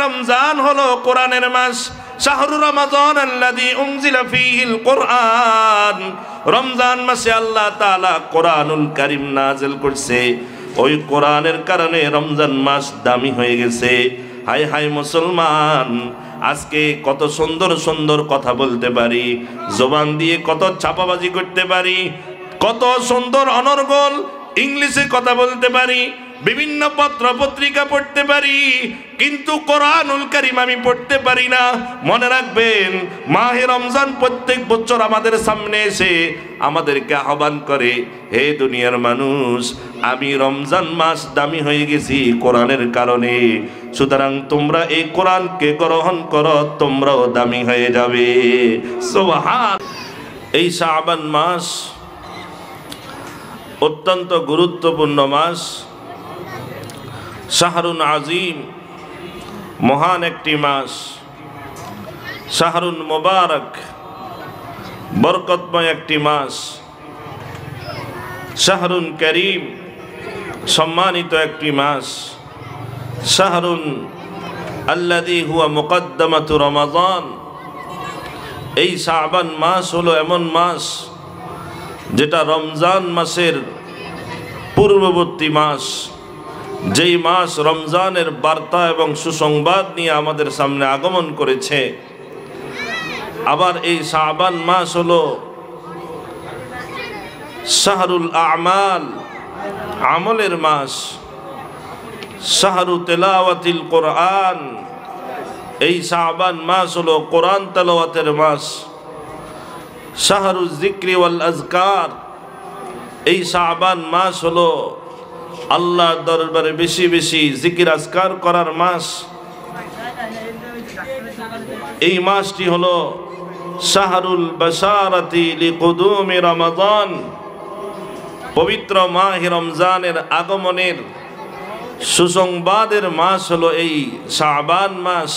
রমজান হলো কোরআনের মাস। শাহরু রমাদান আল্লাযী উনজিলা ফীহিল কোরআন, রমজান মাসে আল্লাহ তাআলা কোরআনুল কারীম নাযিল করছে। ওই কোরআনের কারণে রমজান মাস দামি হয়ে গেছে। হায় হায় মুসলমান, আজকে কত সুন্দর সুন্দর কথা বলতে পারি, জবান দিয়ে কত ছাপাবাজি করতে পারি, কত সুন্দর অনর্গল ইংলিশে কথা বলতে পারি, বিভিন্ন পত্র পত্রিকা পড়তে পারি, কিন্তু কোরআনুল কারীম আমি পড়তে পারি না। মনে রাখবেন, মাহে রমজান প্রত্যেক বছর আমাদের সামনে এসে আমাদেরকে আহ্বান করে, হে দুনিয়ার মানুষ, আমি রমজান মাস দামি হয়ে গেছি কোরআনের কারণে, সুতরাং তোমরা এই কোরআনকে গ্রহণ করো, তোমরাও দামি হয়ে যাবে। সুবহান। এই শাবান মাস অত্যন্ত গুরুত্বপূর্ণ মাস, শাহরুন আজিম, মহান একটি মাস, শাহরুন মুবারক, বরকতময় একটি মাস, শাহরুন করিম, সম্মানিত একটি মাস, শাহরুন আল্লাযী হুয়া মুকদ্দামাতু রমাদান। এই শাবান মাস হলো এমন মাস যেটা রমজান মাসের পূর্ববর্তী মাস, যেই মাস রমজানের বার্তা এবং সুসংবাদ নিয়ে আমাদের সামনে আগমন করেছে। আবার এই শাবান মাস হলো শাহরুল আমাল, আমলের মাস, শাহরু তেলাওয়াতিল কোরআন। এই শাবান মাস হলো কোরআন তেলাওয়াতের মাস, শাহরু যিকরি ওয়াল আযকার। এই শাবান মাস হলো আল্লাহর দরবারে বেশি বেশি জিকির আজকার করার মাস। এই মাসটি হলো শাহরুল বাশারাতি লিকুদুমি রমাদান, পবিত্র মাহে রমজানের আগমনের সুসংবাদের মাস হলো এই শাবান মাস।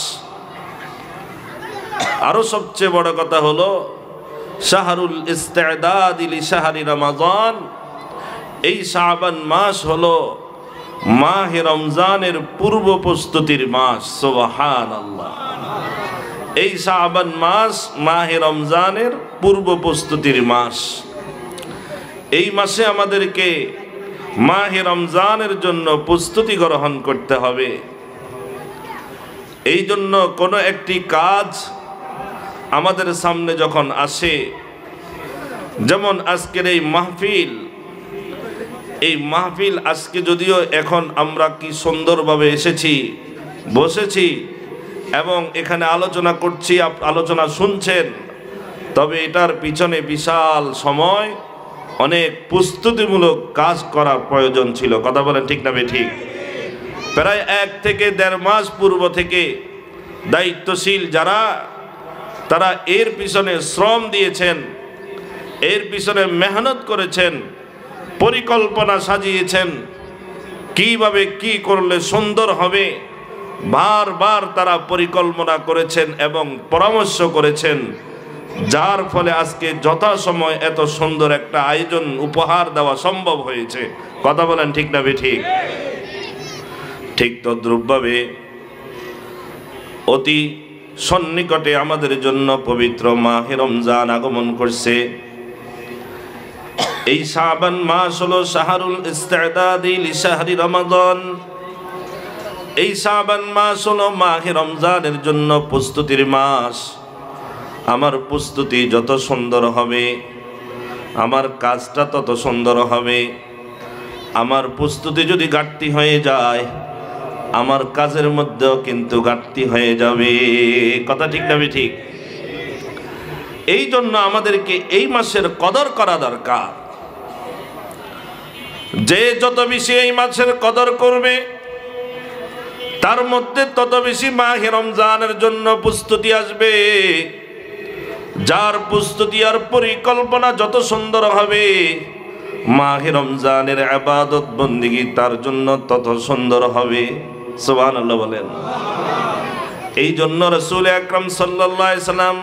আরো সবচেয়ে বড় কথা হলো শাহরুল ইস্তিদাদ লিশাহরি রমাদান। এই শাবান মাস হলো মাহে রমজানের পূর্ব প্রস্তুতির মাস। সুবহানাল্লাহ। এই শাবান মাস মাহে রমজানের পূর্ব প্রস্তুতির মাস। এই মাসে আমাদেরকে মাহে রমজানের জন্য প্রস্তুতি গ্রহণ করতে হবে। এই জন্য কোনো একটি কাজ আমাদের সামনে যখন আসে, যেমন আজকের এই মাহফিল, এই মাহফিল আজকে যদিও এখন আমরা কি সুন্দরভাবে এসেছি, বসেছি এবং এখানে আলোচনা করছি, আলোচনা শুনছেন, তবে এটার পিছনে বিশাল সময়, অনেক প্রস্তুতিমূলক কাজ করার প্রয়োজন ছিল। কথা বলেন ঠিক না ঠিক? প্রায় 1 থেকে 1.5 মাস পূর্ব থেকে দায়িত্বশীল যারা, তারা এর পিছনে শ্রম দিয়েছেন, এর পিছনে মেহনত করেছেন, পরিকল্পনা সাজিয়েছেন, কিভাবে কি করলে সুন্দর হবে, বারবার তারা পরিকল্পনা করেছেন এবং পরামর্শ করেছেন, যার ফলে আজকে যথাসময় এত সুন্দর একটা আয়োজন উপহার দেওয়া সম্ভব হয়েছে। কথা বলেন ঠিক না ঠিক? ঠিক তদ্রূপভাবে অতি সন্নিকটে আমাদের জন্য পবিত্র মাহে রমজান আগমন করছে। এই শাবান মাস হলো শাহরুল ইস্তিদাদি লিশাহরি রমাদান। এই শাবান মাস হলো মাহে রমজানের জন্য প্রস্তুতির মাস। আমার প্রস্তুতি যত সুন্দর হবে, আমার কাজটা তত সুন্দর হবে। আমার প্রস্তুতি যদি ঘাটতি হয়ে যায়, আমার কাজের মধ্যেও কিন্তু ঘাটতি হয়ে যাবে। কথা ঠিক না ঠিক? এই জন্য আমাদেরকে এই মাসের কদর করা দরকার। যে যত বেশি এই মাসের কদর করবে, তার মধ্যে তত বেশি মাহে রমজানের জন্য প্রস্তুতি আসবে। যার প্রস্তুতি আর পরিকল্পনা যত সুন্দর হবে, মাহে রমজানের ইবাদত বন্দেগী তার জন্য তত সুন্দর হবে। সুবহানাল্লাহ বলেন। এই জন্য রাসূল আকরাম সাল্লাল্লাহু আলাইহি সাল্লাম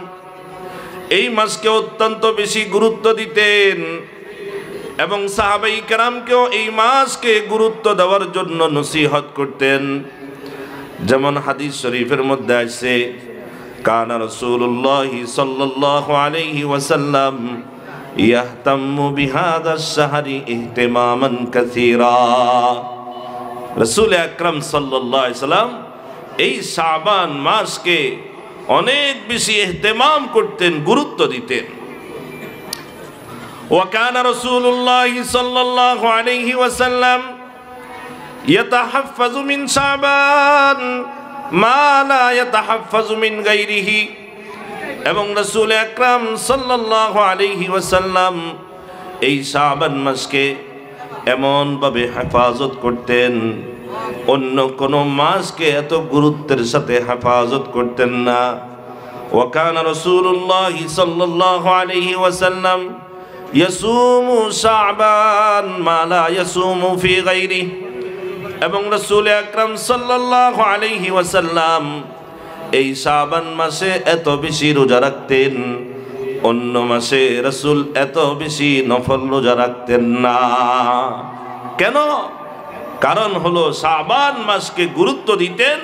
এই মাসকে অত্যন্ত বেশি গুরুত্ব দিতেন এবং সাহাবায়ে কেরামকেও এই মাসকে গুরুত্ব দেওয়ার জন্য নসিহত করতেন। যেমন হাদিস শরীফের মধ্যে আসছে, কানা রাসূলুল্লাহ সাল্লাল্লাহু আলাইহি ওয়াসাল্লাম ইয়াহতাম্মু বিহাদাস শাহরি ইহতিমামান কাসীরা। রাসূল আকরাম সাল্লাল্লাহু আলাইহি ওয়াসাল্লাম এই শাবান মাসকে অনেক বেশি ইহতিমাম করতেন, গুরুত্ব দিতেন। ওয়া কানা রাসূলুল্লাহ সাল্লাল্লাহু আলাইহি ওয়াসাল্লাম ইয়াতাহাফফাযু মিন শাবান মা লা ইয়াতাহাফফাযু মিন গায়রিহি। এবং রাসূল আকরাম সাল্লাল্লাহু আলাইহি ওয়াসাল্লাম এই শাবান মাসকে এমনভাবে হেফাজত করতেন, অন্য কোনো মাসকে এত গুরুত্বের সাথে হেফাজত করতেন না। ওয়া কানা রাসূলুল্লাহ সাল্লাল্লাহু আলাইহি ওয়াসাল্লাম ইয়াসুমু শাবান মা লা ইয়াসুমু ফি গায়রিহি। এবং রাসূল আকরাম সাল্লাল্লাহু আলাইহি ওয়াসাল্লাম এই শাবান মাসে এত বেশি রোজা রাখতেন, অন্য মাসে রাসূল এত বেশি নফল রোজা রাখতেন না। কেন? কারণ হলো শাবান মাসকে গুরুত্ব দিতেন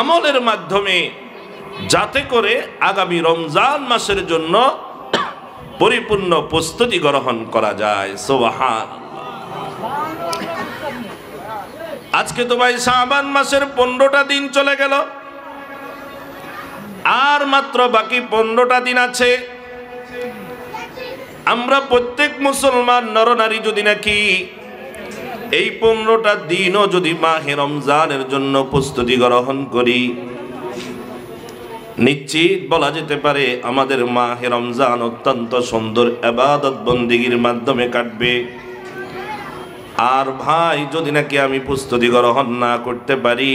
আমলের মাধ্যমে, যাতে করে আগামী রমজান মাসের জন্য পরিপূর্ণ প্রস্তুতি গ্রহণ করা যায়। সুবহানাল্লাহ। আজকে তো ভাই শাবান মাসের 15টা দিন চলে গেল, আর মাত্র বাকি 15টা দিন আছে। আমরা প্রত্যেক মুসলমান নরনারী যদি নাকি এই 15টা দিনও যদি মাহে রমজানের জন্য প্রস্তুতি গ্রহণ করি, নিশ্চিত বলা যেতে পারে আমাদের মাহে রমজান অত্যন্ত সুন্দর ইবাদত বন্দেগীর মাধ্যমে কাটবে। আর ভাই যদি নাকি আমি প্রস্তুতি গ্রহণ না করতে পারি,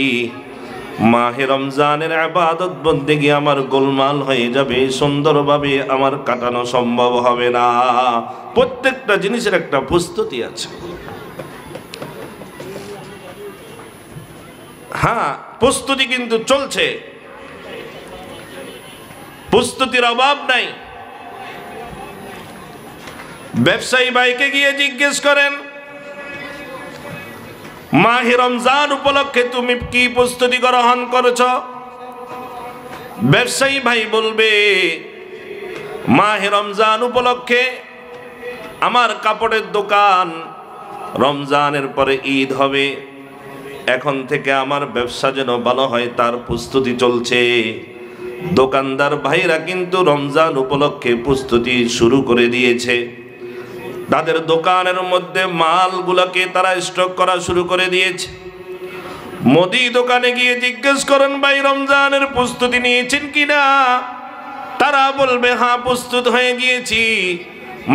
মাহে রমজানের ইবাদত বন্দেগী আমার গোলমাল হয়ে যাবে, সুন্দরভাবে আমার কাটানো সম্ভব হবে না। প্রত্যেকটা জিনিসের একটা প্রস্তুতি আছে। হ্যাঁ, প্রস্তুতি কিন্তু চলছে, প্রস্তুতির অভাব নাই। ব্যবসায়ী ভাইকে গিয়ে জিজ্ঞেস করেন, মাহে রমজান উপলক্ষে তুমি কি প্রস্তুতি গ্রহণ করেছ? ব্যবসায়ী ভাই বলবে, মাহে রমজান উপলক্ষে আমার কাপড়ের দোকান, রমজানের পরে ঈদ হবে, এখন থেকে আমার ব্যবসা যেন ভালো হয় তার প্রস্তুতি চলছে। দোকানদার ভাইরা কিন্তু রমজান উপলক্ষে প্রস্তুতি শুরু করে দিয়েছে। তাদের দোকানের মধ্যে মালগুলোকে তারা স্টক করা শুরু করে দিয়েছে। মুদি দোকানে গিয়ে জিজ্ঞেস করেন, ভাই রমজানের প্রস্তুতি নিয়েছেন কিনা? তারা বলবে, হ্যাঁ প্রস্তুত হয়ে গিয়েছি,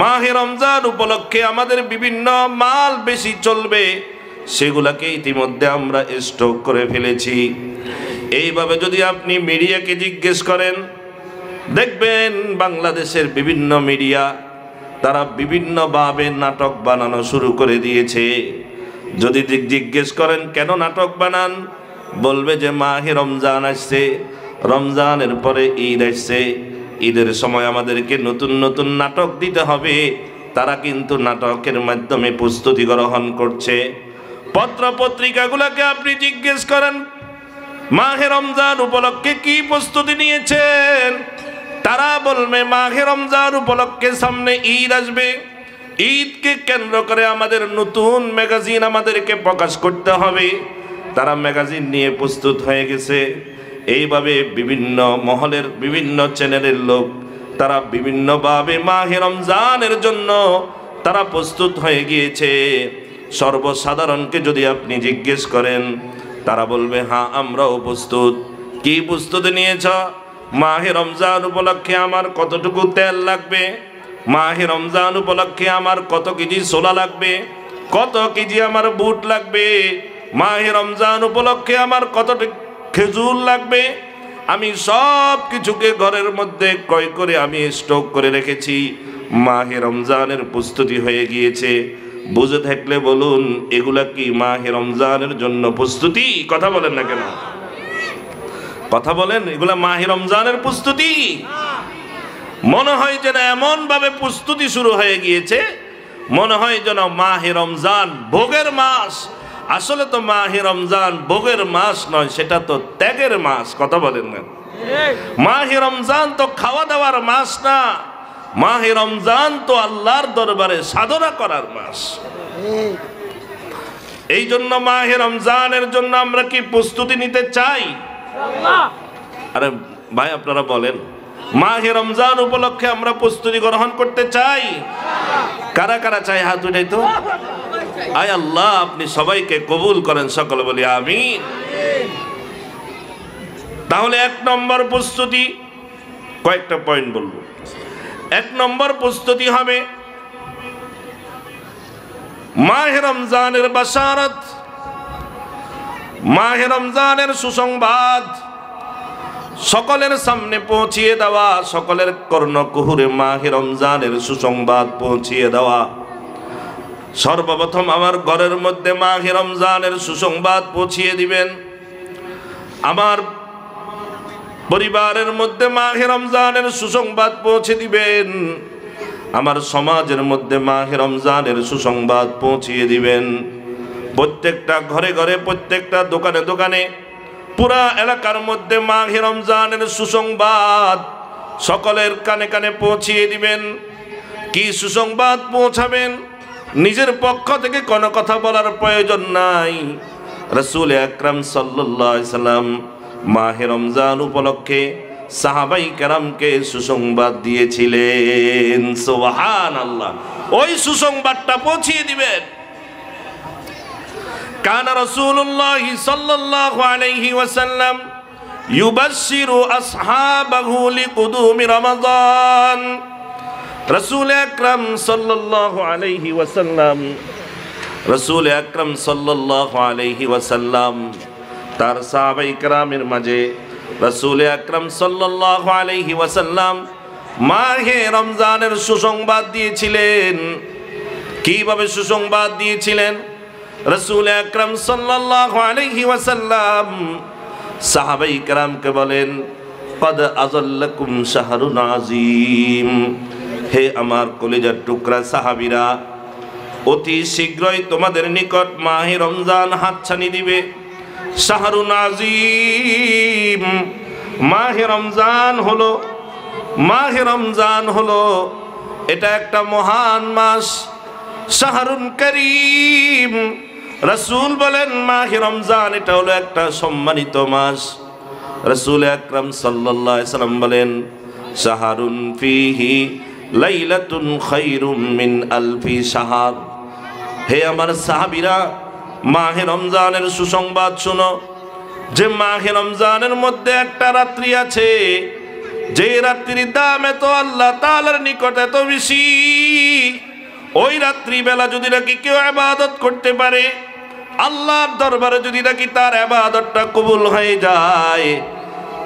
মাহে রমজান উপলক্ষে আমাদের বিভিন্ন মাল বেশি চলবে, সেগুলাকে ইতিমধ্যে আমরা স্টক করে ফেলেছি। এইভাবে যদি আপনি মিডিয়াকে জিজ্ঞেস করেন, দেখবেন বাংলাদেশের বিভিন্ন মিডিয়া তারা বিভিন্নভাবে নাটক বানানো শুরু করে দিয়েছে। যদি জিজ্ঞেস করেন কেন নাটক বানান, বলবে যে মাহে রমজান আসছে, রমজানের পরে ঈদ আসছে, ঈদের সময় আমাদেরকে নতুন নতুন নাটক দিতে হবে। তারা কিন্তু নাটকের মাধ্যমে প্রস্তুতি গ্রহণ করছে। পত্র পত্রিকাগুলোকে আপনি জিজ্ঞেস করেন, মাহে রমজান উপলক্ষে কি প্রস্তুতি নিয়েছেন? তারা বলবে, মাহে রমজান উপলক্ষে সামনে ঈদ আসবে, ঈদকে কেন্দ্র করে আমাদের নতুন ম্যাগাজিন আমাদেরকে প্রকাশ করতে হবে। তারা ম্যাগাজিন নিয়ে প্রস্তুত হয়ে গেছে। এইভাবে বিভিন্ন মহলের বিভিন্ন চ্যানেলের লোক তারা বিভিন্নভাবে মাহে রমজানের জন্য তারা প্রস্তুত হয়ে গিয়েছে। সর্বসাধারণকে যদি আপনি জিজ্ঞেস করেন, তারা বলবে, হ্যাঁ আমরাও প্রস্তুত। কি প্রস্তুতি নিয়েছ? মাহে রমজান উপলক্ষে আমার কতটুকু তেল লাগবে, মাহে রমজান উপলক্ষে আমার কত কেজি ছোলা লাগবে, কত কেজি আমার বুট লাগবে, মাহে রমজান উপলক্ষে আমার কতটা খেজুর লাগবে, আমি সব কিছুকে ঘরের মধ্যে ক্রয় করে আমি স্টক করে রেখেছি। মাহে রমজানের প্রস্তুতি হয়ে গিয়েছে। বুঝে থাকলে বলুন, এগুলা কি মাহে রমজানের জন্য প্রস্তুতি? কথা বলেন না কেন? কথা বলেন, এগুলা মাহে রমজানের প্রস্তুতি? মনে হয় যেন এমন ভাবে প্রস্তুতি শুরু হয়ে গিয়েছে, মনে হয় যেন মাহে রমজান ভোগের মাস, আসলে তো মাহে রমজান ভোগের মাস নয়, সেটা তো ত্যাগের মাস। কথা বলেন না? মাহে রমজান তো খাওয়া দাওয়ার মাস না, মাহে রমজান তো আল্লাহর দরবারে সাধনা করার মাস। এই জন্য মাহে রমজানের জন্য আমরা কি প্রস্তুতি নিতে চাই? আরে ভাই আপনারা বলেন, মাহে রমজান উপলক্ষে আমরা প্রস্তুতি গ্রহণ করতে চাই? কারা কারা চাই হাত উঠাই তো। আয় আল্লাহ আপনি সবাইকে কবুল করেন, সকলে বলি আমিন। তাহলে 1 নম্বর প্রস্তুতি, কয়েকটা পয়েন্ট বলবো। 1 নম্বর প্রস্তুতি হবে মাহে রমজানের বাশারত, মাহে রমজানের সুসংবাদ সকলের সামনে পৌঁছিয়ে দেওয়া, সকলের কর্ণকুহুরে মাহে রমজানের সুসংবাদ পৌঁছিয়ে দেওয়া। সর্বপ্রথম আমার ঘরের মধ্যে মাহে রমজানের সুসংবাদ পৌঁছিয়ে দিবেন, আমার পরিবারের মধ্যে মাহে রমজানের সুসংবাদ পৌঁছে দিবেন, আমার সমাজের মধ্যে মাহে রমজানের সুসংবাদ পৌঁছিয়ে দিবেন। প্রত্যেকটা ঘরে ঘরে, প্রত্যেকটা দোকানে দোকানে, পুরা এলাকার মধ্যে মাহে রমজানের সুসংবাদ সকলের কানে কানে পৌঁছিয়ে দিবেন। কি সুসংবাদ পৌঁছাবেন? নিজের পক্ষ থেকে কোনো কথা বলার প্রয়োজন নাই। রাসূল আকরাম সাল্লাল্লাহু আলাইহি সাল্লাম মাহে রমজান উপলক্ষে সাহাবাই কেরামকে সুসংবাদ দিয়েছিলেন। সুবহানাল্লাহ। ওই সুসংবাদটা পৌঁছিয়ে দিবেন। কানা রাসূলুল্লাহ সাল্লাল্লাহু আলাইহি ওয়াসাল্লাম ইউবাশশিরু আসহাবাহু লিকুদুমি রমাদান। রাসূল আকরাম সাল্লাল্লাহু আলাইহি ওয়াসাল্লাম, রাসূল আকরাম সাল্লাল্লাহু আলাইহি ওয়াসাল্লাম তার সাহাবায়ে কেরামের মাঝে রাসূল আকরাম সাল্লাল্লাহু আলাইহি ওয়াসাল্লাম মাহে রমজানের সুসংবাদ দিয়েছিলেন। কিভাবে সুসংবাদ দিয়েছিলেন? রাসূল আকরাম সাল্লাল্লাহু আলাইহি ওয়াসাল্লাম সাহাবায়ে কেরামকে বলেন, কদ আযাল্লাকুম শাহরুন আযীম। হে আমার কলিজার টুকরা সাহাবীরা, অতি শীঘ্রই তোমাদের নিকট মাহে রমজান হাতছানি দিবে। শাহরুন আযীম, মাহে রমজান হলো, মাহে রমজান হলো এটা একটা মহান মাস। শাহরুন কারীম, রাসূল বলেন মাহে রমজান এটা হলো একটা সম্মানিত মাস। রাসূল আকরাম সাল্লাল্লাহু আলাইহি সাল্লাম বলেন, শাহরুন ফীহি লাইলাতুন খায়রুম মিন আলফি শাহর। হে আমার সাহাবীরা, মাহে রমজানের সুসংবাদ শোনো যে মাহে রমজানের মধ্যে একটা রাত্রি আছে, যে রাত্রির দাম এত আল্লাহ তাআলার নিকট এত বেশি। ওই রাত্রি বেলা যদি নাকি কেউ ইবাদত করতে পারে, আল্লাহর দরবারে যদি নাকি তার ইবাদতটা কবুল হয়ে যায়,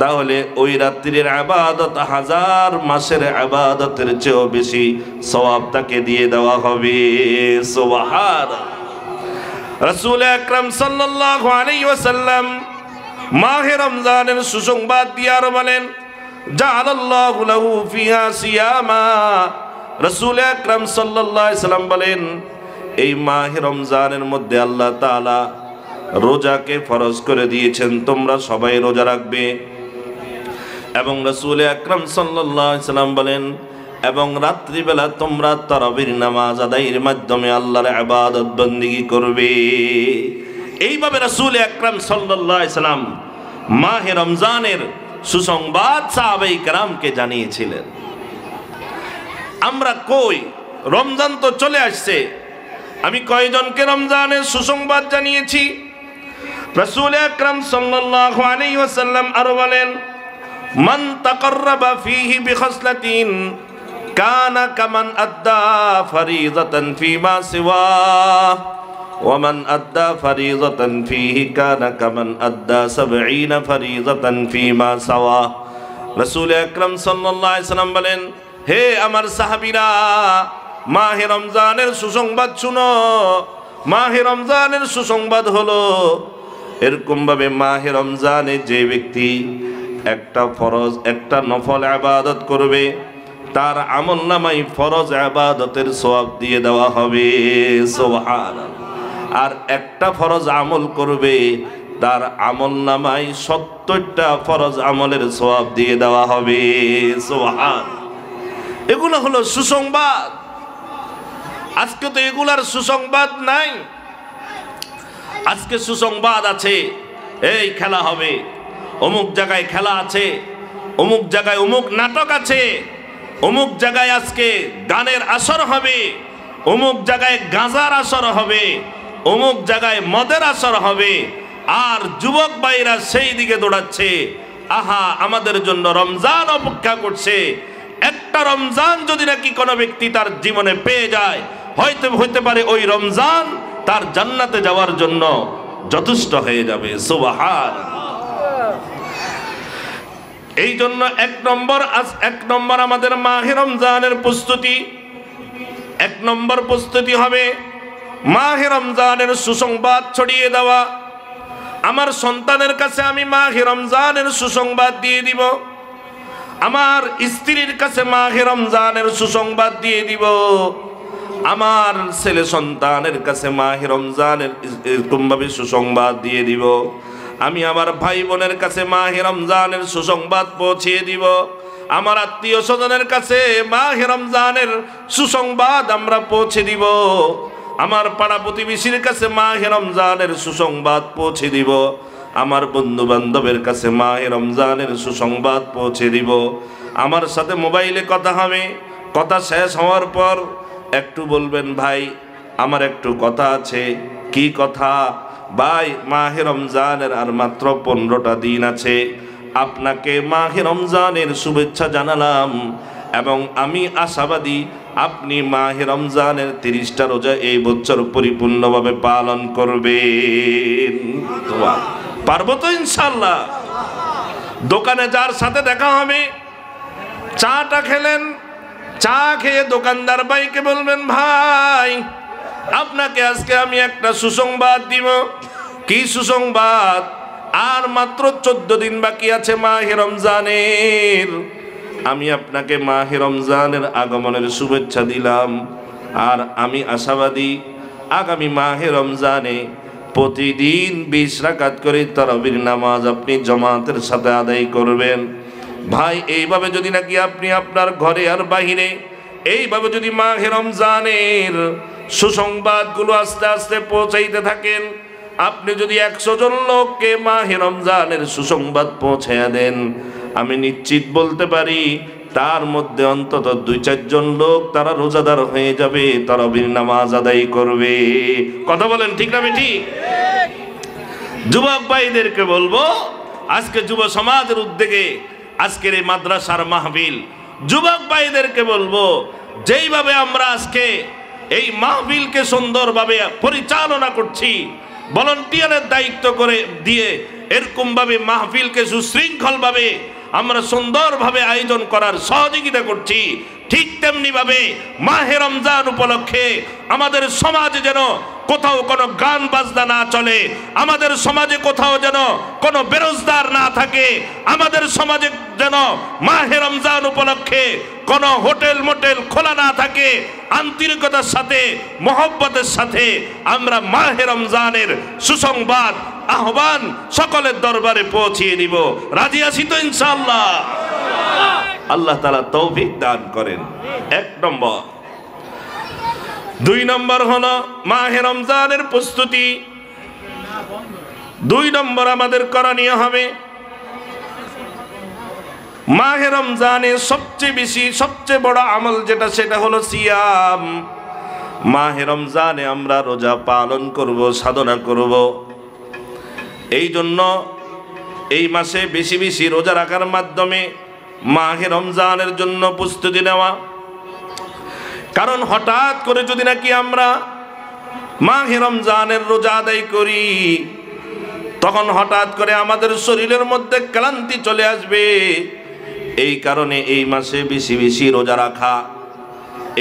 তাহলে ওই রাত্রির ইবাদত 1000 মাসের ইবাদতের চেয়েও বেশি সওয়াব তাকে দিয়ে দেওয়া হবে। সুবহানাল্লাহ। রাসূল আকরাম সাল্লাল্লাহু আলাইহি ওয়াসাল্লাম মাহে রমজানের সুসংবাদ দিয়ে আর বলেন, জাআলাল্লাহু লাহু ফিহা সিয়ামা। রাসূল আকরাম সাল্লাল্লাহু আলাইহি ওয়াসাল্লাম বলেন, এই মাহে রমজানের মধ্যে আল্লাহ তাআলা রোজাকে ফরজ করে দিয়েছেন, তোমরা সবাই রোজা রাখবে। এবং রাসূল আকরাম সাল্লাল্লাহু আলাইহি ওয়াসাল্লাম বলেন, এবং রাত্রিবেলা তোমরা তারাবির নামাজ আদায়ের মাধ্যমে আল্লাহর ইবাদত বন্দেগী করবে। এইভাবে রাসূল আকরাম সাল্লাল্লাহু আলাইহি ওয়াসাল্লাম মাহে রমজানের সুসংবাদ সাহাবায়ে কেরামকে জানিয়েছিলেন। আমরা কই? রমজান তো চলে আসছে, আমি কয়জনকে রমজানের সুসংবাদ জানিয়েছি? রাসূল আকরাম সাল্লাল্লাহু আলাইহি ওয়াসাল্লাম আরো বলেন, মান তাকাররাবা ফীহি বিখাসলাতিন কানা কামান আদ্দা ফরিযাতান ফীমা সিওয়া ওয়া মান আদ্দা ফরিযাতান ফীহি কানা কামান আদ্দা 70 ফরিযাতান ফীমা সাওয়া। রাসূল আকরাম সাল্লাল্লাহু আলাইহি ওয়াসাল্লাম বলেন, হে আমার সাহাবীরা, মাহে রমজানের সুসংবাদ শুনো। মাহে রমজানের সুসংবাদ হলো এরকম ভাবে, মাহে রমজানে যে ব্যক্তি একটা ফরজ একটা নফল ইবাদত করবে, তার আমলনামায় ফরজ ইবাদতের সওয়াব দিয়ে দেওয়া হবে। সুবহানাল্লাহ। আর একটা ফরজ আমল করবে, তার আমল নামায় 70টা ফরজ আমলের সওয়াব দিয়ে দেওয়া হবে। সুবহান। এগুলো হলো সুসংবাদ। আজকে তো এগুলার সুসংবাদ নাই। আজকে সুসংবাদ আছে, এই খেলা হবে, অমুক জায়গায় খেলা আছে, অমুক জায়গায় অমুক নাটক আছে, অমুক জায়গায় আজকে গানের আসর হবে, অমুক জায়গায় গাঁজার আসর হবে, অমুক জায়গায় মদের আসর হবে। আর যুবক ভাইরা সেই দিকে দৌড়াচ্ছে। আহা, আমাদের জন্য রমজান অপেক্ষা করছে। একটা রমজান যদি নাকি কোনো ব্যক্তি তার জীবনে পেয়ে যায়, হইতে পারে ওই রমজান তার জান্নাতে যাওয়ার জন্য যথেষ্ট হয়ে যাবে। সুবহান। এই জন্য এক নম্বর আমাদের মাহে রমজানের প্রস্তুতি, এক নম্বর প্রস্তুতি হবে মাহে রমজানের সুসংবাদ ছড়িয়ে দেওয়া। আমার সন্তানের কাছে আমি মাহে রমজানের সুসংবাদ দিয়ে দিব, আমার স্ত্রীর কাছে মাহে রমজানের সুসংবাদ দিয়ে দিব, আমার ছেলে সন্তানের কাছে মাহে রমজানের এরকমভাবে সুসংবাদ দিয়ে দিব। আমি আমার ভাই বোনের কাছে মাহে রমজানের সুসংবাদ পৌঁছিয়ে দিব। আমার আত্মীয় স্বজনের কাছে মাহে রমজানের সুসংবাদ আমরা পৌঁছে দিব। আমার পাড়া প্রতিবেশীর কাছে মাহে রমজানের সুসংবাদ পৌঁছে দিব। আমার বন্ধু বান্ধবের কাছে মাহে রমজানের সুসংবাদ পৌঁছে দিব। আমার সাথে মোবাইলে কথা হবে, কথা শেষ হওয়ার পর একটু বলবেন, ভাই আমার একটু কথা আছে। কি কথা? ভাই মাহে রমজানের আর মাত্র 15টা দিন আছে, আপনাকে মাহে রমজানের শুভেচ্ছা জানালাম এবং আমি আশাবাদী আপনি মাহে রমজানের 30টা রোজা এই বছর পরিপূর্ণভাবে পালন করবেন। পারবো তো ইনশাআল্লাহ? দোকানে যার সাথে দেখা হবে, চাটা খেলেন, চা খেয়ে দোকানদার ভাইকে বলবেন, ভাই আপনাকে আজকে আমি একটা সুসংবাদ দিব। কি সুসংবাদ? আর মাত্র 14 দিন বাকি আছে মাহে রমজানের। আমি আপনাকে মাহে রমজানের আগমনের শুভেচ্ছা দিলাম। আর আমি আশাবাদী আগামী মাহে রমজানে প্রতিদিন 20 রাকাত করে তারাবির নামাজ আপনি জামাতের সাথে আদায় করবেন। ভাই এইভাবে যদি নাকি আপনি আপনার ঘরে আর বাহিরে এইভাবে যদি মাহে রমজানের সুসংবাদগুলো আস্তে আস্তে পৌঁছাইতে থাকেন, আপনি যদি 100 জন লোককে মাহে রমজানের সুসংবাদ পৌঁছাইয়া দেন, আমি নিশ্চিত বলতে পারি তার মধ্যে অন্তত 2-4 জন লোক তারা রোজাদার হয়ে যাবে, তারাবির নামাজ আদায় করবে। কথা বলেন ঠিক না ঠিক? যুবক ভাইদেরকে বলবো, আজকে যুব সমাজের উদ্যোগে আজকের এই মাদ্রাসার মাহফিল, যুবক ভাইদেরকে বলবো, যেইভাবে আমরা আজকে এই মাহফিলকে সুন্দরভাবে পরিচালনা করছি, ভলান্টিয়ারের দায়িত্ব করে দিয়ে এরকমভাবে মাহফিলকে সুশৃঙ্খলভাবে আমরা সুন্দরভাবে আয়োজন করার সহযোগিতা করছি, ঠিক তেমনিভাবে মাহে রমজান উপলক্ষে আমাদের সমাজে যেন কোথাও কোনো গান বাজনা না চলে, আমাদের সমাজে কোথাও যেন কোনো বেরোজগার না থাকে, আমাদের সমাজে যেন মাহে রমজান উপলক্ষে কোনো হোটেল মোটেল খোলা না থাকে। আন্তরিকতার সাথে মহব্বতের সাথে আমরা মাহে রমজানের সুসংবাদ আহ্বান সকলের দরবারে পৌঁছিয়ে দিব। রাজি আছি তো ইনশাআল্লাহ? আল্লাহ তাআলা তৌফিক দান করেন। 1 নম্বর। 2 নম্বর হলো মাহে রমজানের প্রস্তুতি। 2 নম্বর আমাদের করণীয় হবে মাহে রমজানের সবচেয়ে বড় আমল যেটা, সেটা হলো সিয়াম। মাহে রমজানে আমরা রোজা পালন করব, সাধনা করব। এই জন্য এই মাসে বেশি বেশি রোজা রাখার মাধ্যমে মাহে রমজানের জন্য প্রস্তুতি নেওয়া। কারণ হঠাৎ করে যদি নাকি আমরা মাহে রমজানের রোজা আদায় করি, তখন হঠাৎ করে আমাদের শরীরের মধ্যে ক্লান্তি চলে আসবে। এই কারণে এই মাসে বেশি বেশি রোজা রাখা,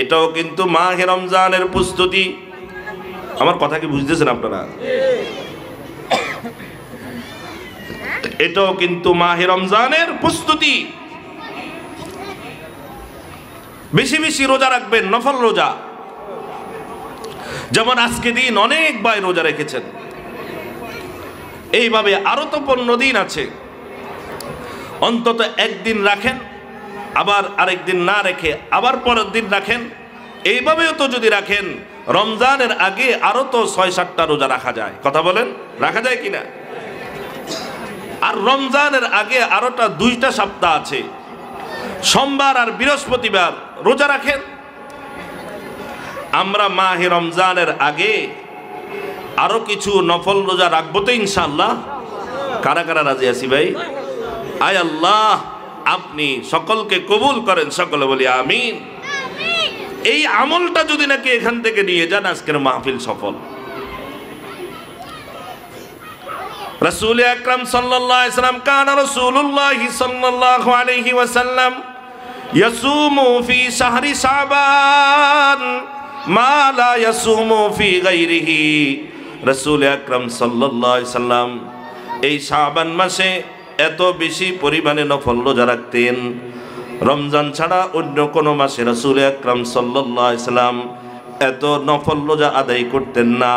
এটাও কিন্তু মাহে রমজানের প্রস্তুতি। আমার কথা কি বুঝতেছেন আপনারা? এটাও কিন্তু মাহে রমজানের প্রস্তুতি। বেশি বেশি রোজা রাখবেন, নফল রোজা। যেমন আজকে দিন অনেক ভাই রোজা রেখেছেন, এইভাবে আরো তো 15 দিন আছে, অন্তত একদিন রাখেন, আবার আরেক দিন না রেখে আবার পরের দিন রাখেন। এইভাবেও তো যদি রাখেন রমজানের আগে আরো তো 6-7টা রোজা রাখা যায়। কথা বলেন, রাখা যায় কিনা? আর রমজানের আগে আরোটা 2টা সপ্তাহ আছে, সোমবার আর বৃহস্পতিবার রোজা রাখেন। আমরা মাহে রমজানের আগে আরো কিছু নফল রোজা রাখবো তো ইনশাআল্লাহ। কারা কারা রাজি আছি ভাই? আয় আল্লাহ আপনি সকলকে কবুল করেন, সকলে বলি আমিন। এই আমলটা যদি নাকি এখান থেকে নিয়ে যান, আজকের মাহফিল সফল। রাসূল আকরাম সাল্লাল্লাহু আলাইহি ওয়াসাল্লাম কানা রাসূলুল্লাহ সাল্লাল্লাহু আলাইহি ওয়াসাল্লাম ইয়াসুমু ফি শাহরি শাবান মা লা ইয়াসুমু ফি গায়রিহি। রাসূল আকরাম সাল্লাল্লাহু আলাইহি ওয়াসাল্লাম এই শাবান মাসে এত বেশি পরিমাণে নফল রোজা রাখতেন, রমজান ছাড়া অন্য কোনো মাসে রাসূল আকরাম সাল্লাল্লাহু আলাইহি ওয়াসাল্লাম এত নফল রোজা আদায় করতেন না।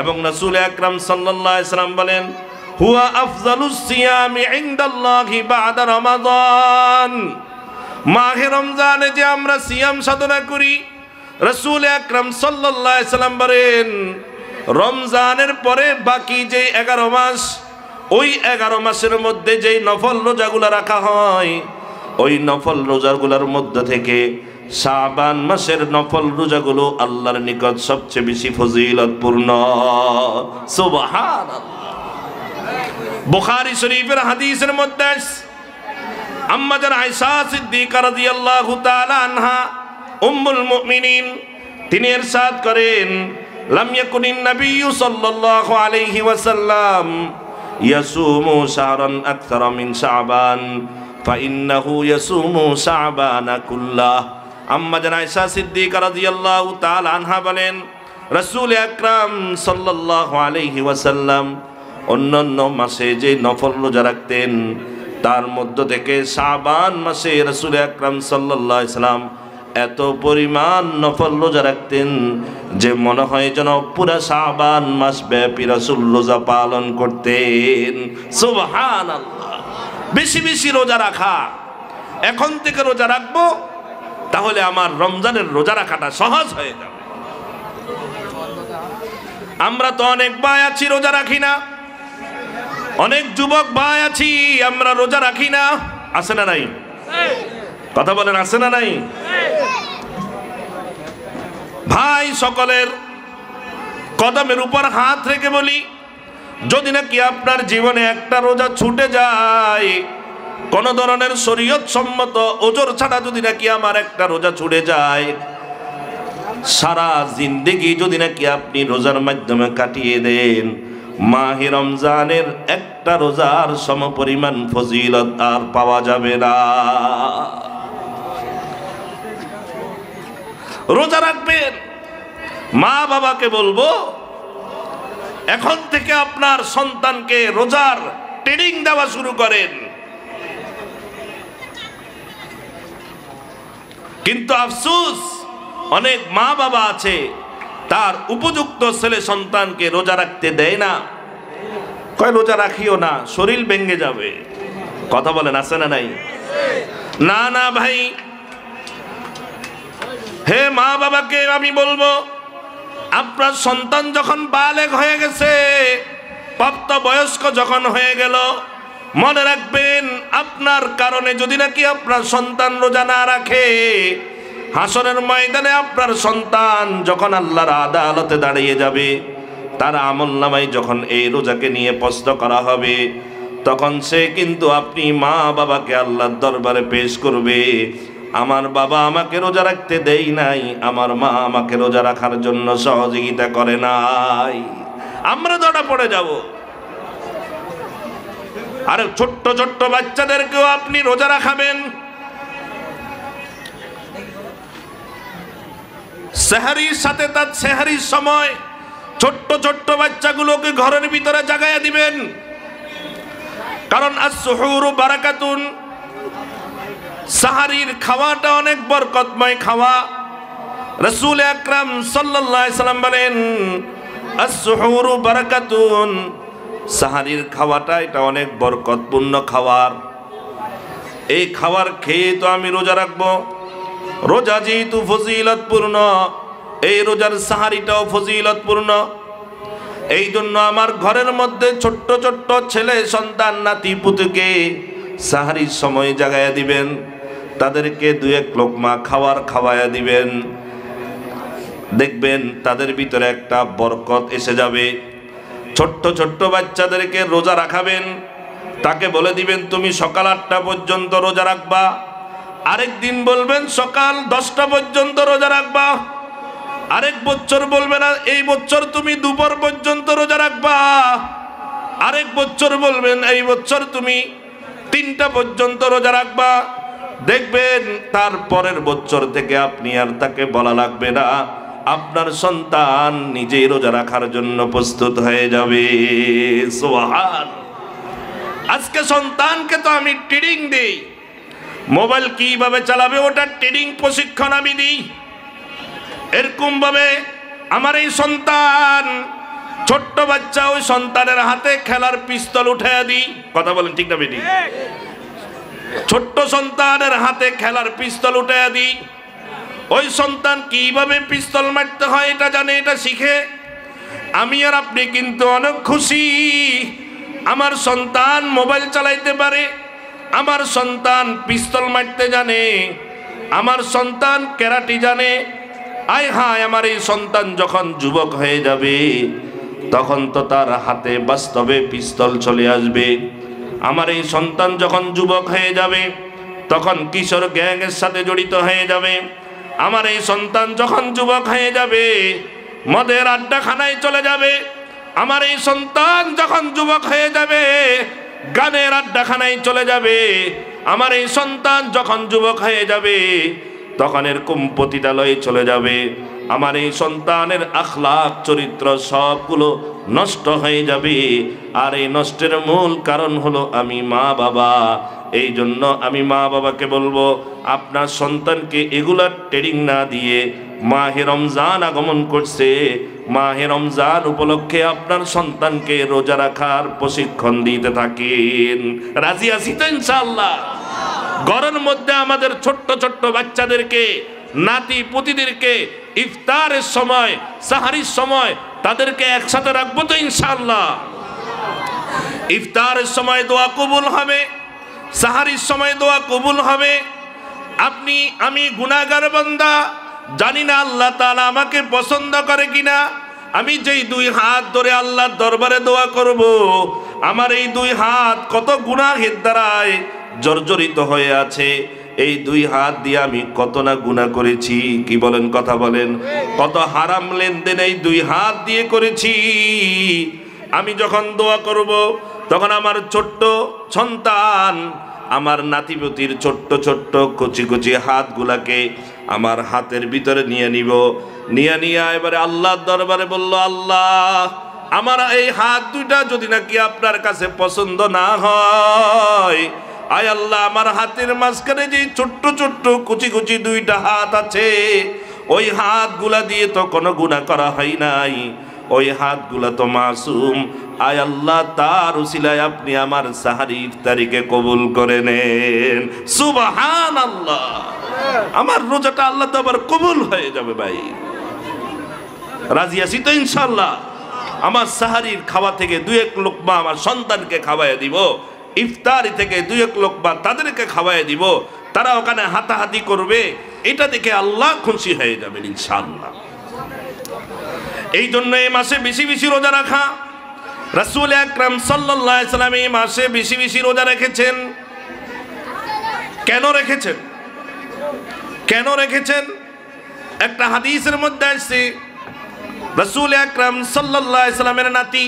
এবং রাসূল আকরাম সাল্লাল্লাহু আলাইহি ওয়াসাল্লাম বলেন, হুয়া আফজালুস সিয়ামি ইনদাল্লাহি বা'দা রমাদান। মাহে রমজানে যে আমরা সিয়াম সাধনা করি, রাসূল আকরাম সাল্লাল্লাহু আলাইহি ওয়াসাল্লাম বলেন রমজানের পরে বাকি যে 11 মাস, ওই 11 মাসের মধ্যে যেই নফল রোজাগুলো রাখা হয়, ওই নফল রোজাগুলোর মধ্যে থেকে শাবান মাসের নফল রোজাগুলো আল্লাহর নিকট সবচেয়ে বেশি ফজিলতপূর্ণ। সুবহানাল্লাহ। বুখারী শরীফের হাদিসের মধ্যে আম্মা জান আয়েশা সিদ্দিকা রাদিয়াল্লাহু তাআলা আনহা উম্মুল মুমিনিন তিনি ইরশাদ করেন, লাম ইয়াকুনিন নাবিয়্যু সাল্লাল্লাহু আলাইহি ওয়াসাল্লাম ইয়াসুমু শাহরান আকসারা মিন শাবান ফাইন্নাহু ইয়াসুমু শাবানা কুল্লাহ। আম্মা জান আয়েশা সিদ্দিকা রাদিয়াল্লাহু তাআলা আনহা বলেন, রাসূল আকরাম সাল্লাল্লাহু আলাইহি ওয়াসাল্লাম অন্যান্য মাসে যে নফল রোজা রাখতেন, তার মধ্য থেকে শাবান মাসে রাসূল আকরাম সাল্লাল্লাহু আলাইহি ওয়াসাল্লাম এত পরিমাণ নফল রোজা রাখতেন যে মনে হয় যেন পুরা শাবান মাস ব্যাপী রাসূল রোজা পালন করতেন। সুবহানাল্লাহ। বেশি বেশি রোজা রাখা, এখন থেকে রোজা রাখবো, তাহলে আমার রমজানের রোজা রাখাটা সহজ হয়ে যাবে। আমরা তো অনেক ভাই আছি রোজা রাখি না, অনেক যুবক ভাই আছি আমরা রোজা রাখি না, আছে না নাই? কথা বলেন, আছে না নাই? ভাই সকলের কদমের উপর হাত রেখে বলি, যদি নাকি আপনার জীবনে একটা রোজা ছুটে যায়, কোন ধরনের শরীয়ত সম্মত ওজর ছাড়া যদি নাকি আমার একটা রোজা ছুটে যায়, সারা জিন্দেগি যদি নাকি আপনি রোজার মাধ্যমে কাটিয়ে দেন, মাহে রমজানের একটা রোজার সমপরিমাণ ফজিলত আর পাওয়া যাবে না। রোজা রাখবেন। মা বাবাকে বলবো, এখন থেকে আপনার সন্তানকে রোজার ট্রেনিং দেওয়া শুরু করেন। কিন্তু আফসোস, অনেক মা বাবা আছে তার উপযুক্ত ছেলে সন্তানকে রোজা রাখতে দেয় না, কয় রোজা রাখিও না, শরীর ভেঙে যাবে। কথা বলেন, আছে না নাই? না না ভাই, হে মা বাবাকে আমি বলবো, আপনার সন্তান যখন বালেগ হয়ে গেছে, প্রাপ্ত বয়স্ক যখন হয়ে গেল, মনে রাখবেন আপনার কারণে যদি নাকি আপনার সন্তান রোজা না রাখে, হাসরের ময়দানে আপনার সন্তান যখন আল্লাহর আদালতে দাঁড়িয়ে যাবে, তার আমলনামায় যখন এই রোজাকে নিয়ে প্রশ্ন করা হবে, তখন সে কিন্তু আপনি মা বাবাকে আল্লাহর দরবারে পেশ করবে, আমার বাবা আমাকে রোজা রাখতে দেই নাই, আমার মা আমাকে রোজা রাখার জন্য সহযোগিতা করে নাই। আমরা ধরা পড়ে যাব। আর ছোট্ট ছোট্ট বাচ্চাদেরকেও আপনি রোজা রাখাবেন। সেহরির সাথে তার সেহরির সময় ছোট্ট ছোট্ট বাচ্চাগুলোকে ঘরের ভিতরে জাগাইয়া দিবেন, কারণ আস-সুহুরু বারাকাতুন, সাহারির খাওয়াটা অনেক বরকতময় খাওয়া। রাসূল আকরাম সাল্লাল্লাহু আলাইহি সাল্লাম বলেন আস-সুহুরু বারাকাতুন, সাহারির খাওয়াটা এটা অনেক বরকতপূর্ণ খাবার। এই খাবার খেয়ে তো আমি রোজা রাখবো। রোজা যেহেতু ফজিলতপূর্ণ, এই রোজার সাহারিটাও ফজিলতপূর্ণ। এই জন্য আমার ঘরের মধ্যে ছোট্ট ছোট্ট ছেলে সন্তান নাতি পুতুকে সাহারির সময় জাগায়া দিবেন, তাদেরকে 2-1 লোকমা খাবার খাওয়ায়া দিবেন। দেখবেন তাদের ভিতরে একটা বরকত এসে যাবে। ছোট্ট ছোট্ট বাচ্চাদেরকে রোজা রাখাবেন, তাকে বলে দিবেন তুমি সকাল 8টা পর্যন্ত রোজা রাখবা। আরেক দিন বলবেন সকাল 10টা পর্যন্ত রোজা রাখবা। আরেক বছর বলবেন এই বছর তুমি দুপুর পর্যন্ত রোজা রাখবা। আরেক বছর বলবেন এই বছর তুমি 3টা পর্যন্ত রোজা রাখবা। দেখবেন তার পরের বছর থেকে আপনি আর তাকে বলা লাগবে না, আপনার সন্তান নিজেই রোজা রাখার জন্য প্রস্তুত হয়ে যাবে। সুবহান। আজকে সন্তানকে তো আমি ট্রেনিং দেই, মোবাইল কিভাবে চালাবে ওটা ট্রেনিং প্রশিক্ষণ আমি দিই। এরকম ভাবে আমার এই সন্তান ছোট্ট বাচ্চা, ওই সন্তানের হাতে খেলার পিস্তল উঠাইয়া দিই। কথা বলেন ঠিক না বেটি? ছোট্ট সন্তানের হাতে খেলার পিস্তল উঠাইয়া দিই। ওই সন্তান কিভাবে পিস্তল মারতে হয় এটা জানে, এটা শিখে। আমি আর আপনি কিন্তু অনেক খুশি, আমার সন্তান মোবাইল চালাইতে পারে, আমার সন্তান পিস্তল মারতে জানে, আমার সন্তান ক্যারাটি জানে। আয় হায়, আমার এই সন্তান যখন যুবক হয়ে যাবে তখন তো তার হাতে বাস্তবে পিস্তল চলে আসবে। আমার এই সন্তান যখন যুবক হয়ে যাবে তখন কিশোর গ্যাংয়ের সাথে জড়িত হয়ে যাবে। আমার এই সন্তান যখন যুবক হয়ে যাবে মদের আড্ডাখানায় চলে যাবে। আমার এই সন্তান যখন যুবক হয়ে যাবে গানের আড্ডাখানায় চলে যাবে। আমার এই সন্তান যখন যুবক হয়ে যাবে তখন এরকম পতিতালয়ে চলে যাবে। আমার এই সন্তানের আখলাক চরিত্র সবগুলো নষ্ট হয়ে যাবে। আর এই নষ্টের মূল কারণ হলো আমি মা বাবা। এই জন্য আমি মা বাবাকে বলবো আপনার সন্তানকে এগুলার ট্রেনিং না দিয়ে, মাহে রমজান আগমন করছে, মাহে রমজান উপলক্ষে আপনার সন্তানকে রোজা রাখার প্রশিক্ষণ দিতে থাকেন। রাজি আছি তো ইনশাআল্লাহ? ঘরের মধ্যে আমাদের ছোট্ট ছোট্ট বাচ্চাদেরকে, নাতি পুতিদেরকে ইফতারের সময়, সাহারির সময় তাদেরকে একসাথে রাখবো তো ইনশাআল্লাহ? ইফতারের সময় দোয়া কবুল হবে, সাহারির সময় দোয়া কবুল হবে। আপনি আমি গুনাহগার বান্দা, জানি না আল্লাহ তাআলা আমাকে পছন্দ করে কিনা। আমি যেই 2 হাত ধরে আল্লাহর দরবারে দোয়া করব, আমার এই 2 হাত কত গুনাহের দ্বারায় জর্জরিত হয়ে আছে। এই 2 হাত দিয়ে আমি কত না গুনাহ করেছি, কি বলেন? কথা বলেন। কত হারাম লেনদেন এই 2 হাত দিয়ে করেছি। আমি যখন দোয়া করব তখন আমার ছোট্ট সন্তান, আমার নাতিপুতির ছোট্ট ছোট্ট কচি কচি হাতগুলাকে আমার হাতের ভিতরে নিয়ে নিব। নিয়ে এবারে আল্লাহর দরবারে বলল, আল্লাহ আমার এই হাত 2টা যদি নাকি আপনার কাছে পছন্দ না হয়, আয় আল্লাহ আমার হাতের মাঝখানে যে ছোট্ট ছোট্ট কুচি কুচি 2টা হাত আছে, ওই হাতগুলা দিয়ে তো কোনো গুনাহ করা হয় নাই, ওই হাতগুলা তো মাসুম। আয় আল্লাহ তার উসিলায় আপনি আমার সাহারি ইফতারিকে কবুল করে নেন। সুবহানাল্লাহ। আমার রোজাটা আল্লাহ তো আবার কবুল হয়ে যাবে ভাই। রাজি আছি তো ইনশাআল্লাহ? আমার সাহারির খাওয়া থেকে 2-1 লোকমা আমার সন্তানকে খাওয়াই দিব, ইফতারি থেকে 2-1 লোকমা তাদেরকে খাওয়াই দিব। তারা ওখানে হাতাহাতি করবে, এটা দেখে আল্লাহ খুশি হয়ে যাবেন ইনশাআল্লাহ। এই জন্য এই মাসে বেশি বেশি রোজা রাখা। রাসূল আকরাম সাল্লাল্লাহু আলাইহি সাল্লাম এই মাসে বেশি বেশি রোজা রেখেছেন। কেন রেখেছেন? কেন রেখেছেন? একটা হাদিসের মধ্যে আসছে রাসূল আকরাম সাল্লাল্লাহু আলাইহি সাল্লামের নাতি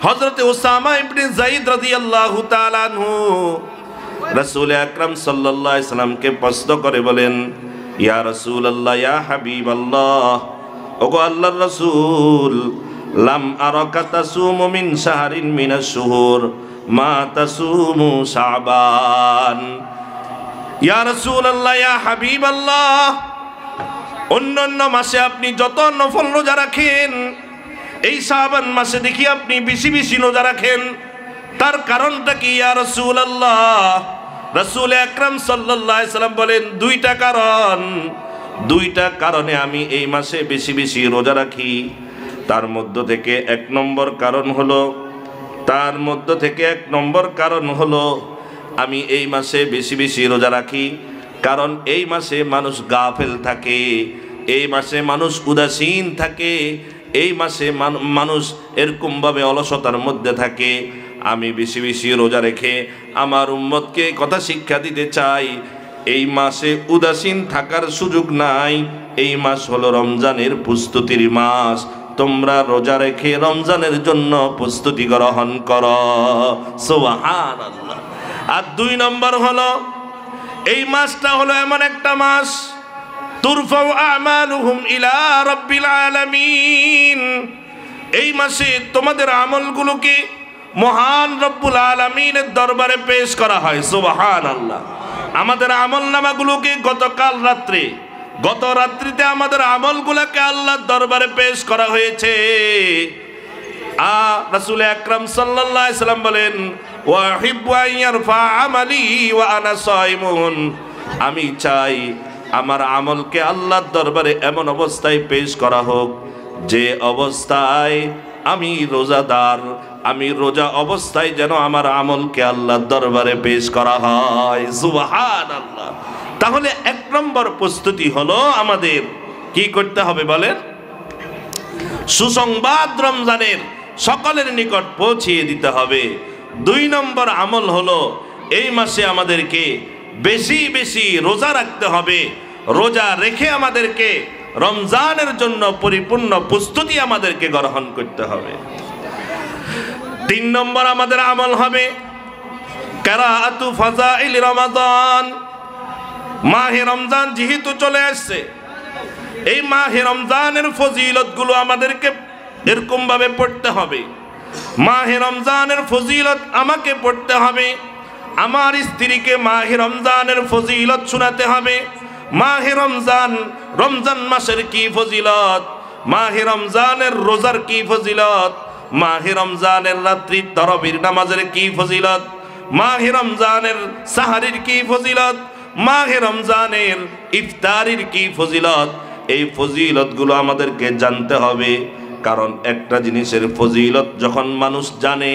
হযরত উসামা ইবনে যায়েদ রাদিয়াল্লাহু তাআলা আনহু রাসূল আকরাম সাল্লাল্লাহু আলাইহি সাল্লামকে প্রশ্ন করে বলেন, ইয়া রাসূলুল্লাহ, ইয়া হাবিবাল্লাহ, ওগো আল্লাহর রাসূল, লাম আরাকা তাসুমু মিন শাহরিন মিনাশ শুহুর মা তাসুমু শাবান। ইয়া রাসূলুল্লাহ, ইয়া হাবিবাল্লাহ, অন্যান্য মাসে আপনি যত নফল রোজা রাখেন, এই শাবান মাসে দেখি আপনি বেশি বেশি রোজা রাখেন, তার কারণটা কি ইয়া রাসূলুল্লাহ? রাসূল আকরাম সাল্লাল্লাহু আলাইহি সাল্লাম বলেন দুইটা কারণে আমি এই মাসে বেশি বেশি রোজা রাখি। তার মধ্য থেকে এক নম্বর কারণ হলো আমি এই মাসে বেশি বেশি রোজা রাখি কারণ এই মাসে মানুষ গাফেল থাকে, এই মাসে মানুষ উদাসীন থাকে, এই মাসে মানুষ এরকমভাবে অলসতার মধ্যে থাকে। আমি বেশি বেশি রোজা রেখে আমার উম্মতকে কথা শিক্ষা দিতে চাই, এই মাসে উদাসীন থাকার সুযোগ নাই। এই মাস হলো রমজানের প্রস্তুতির মাস, তোমরা রোজা রেখে রমজানের জন্য প্রস্তুতি গ্রহণ করো। সুবহানাল্লাহ। আর 2 নম্বর হলো এই মাসটা হলো এমন একটা মাস তুরফাউ আমালুহুম ইলা রাব্বিল আলামিন। এই মাসে তোমাদের আমলগুলোকে মহান রব্বুল আলামিনের দরবারে পেশ করা হয়। সুবহানাল্লাহ। আমাদের আমলনামাগুলোকে গত রাত্রিতে আমাদের আমলগুলোকে আল্লাহর দরবারে পেশ করা হয়েছে। রাসূল আকরাম সাল্লাল্লাহু আলাইহি সাল্লাম বলেন ওয়া হিব্বু আন ইয়ারফা আমালি ওয়া আনা সাইমুন। আমি চাই আমার আমলকে আল্লাহর দরবারে এমন অবস্থায় পেশ করা হোক যে অবস্থায় আমি রোজাদার, আমি রোজা অবস্থায় যেন আমার আমলকে আল্লাহর দরবারে পেশ করা হয়। সুবহানাল্লাহ। তাহলে 1 নম্বর প্রস্তুতি হলো আমাদের কি করতে হবে বলেন? সুসংবাদ রমজানের সকলের নিকট পৌঁছিয়ে দিতে হবে। 2 নম্বর আমল হলো এই মাসে আমাদেরকে বেশি বেশি রোজা রাখতে হবে, রোজা রেখে আমাদেরকে রমজানের জন্য পরিপূর্ণ প্রস্তুতি আমাদেরকে গ্রহণ করতে হবে। 3 নম্বর আমাদের আমল হবে কিরাআতু ফাযাইল রমাদান। মাহে রমজান যেহেতু চলে আসছে, এই মাহে রমজানের ফজিলতগুলো আমাদেরকে এরকম ভাবে পড়তে হবে। মাহে রমজানের ফজিলত আমাকে পড়তে হবে, আমার স্ত্রীকে মাহে রমজানের ফজিলত শোনাতে হবে। মাহে রমজান মাসের কি ফজিলত, মাহে রমজানের রোজার কি ফজিলত, মাহে রমজানের রাত্রি তারাবির নামাজের কি ফজিলত, মাহে রমজানের সাহারির কি ফজিলত, মাহে রমজানের ইফতারির কি ফজিলত। এই ফজিলতগুলো আমাদেরকে জানতে হবে, কারণ একটা জিনিসের ফজিলত যখন মানুষ জানে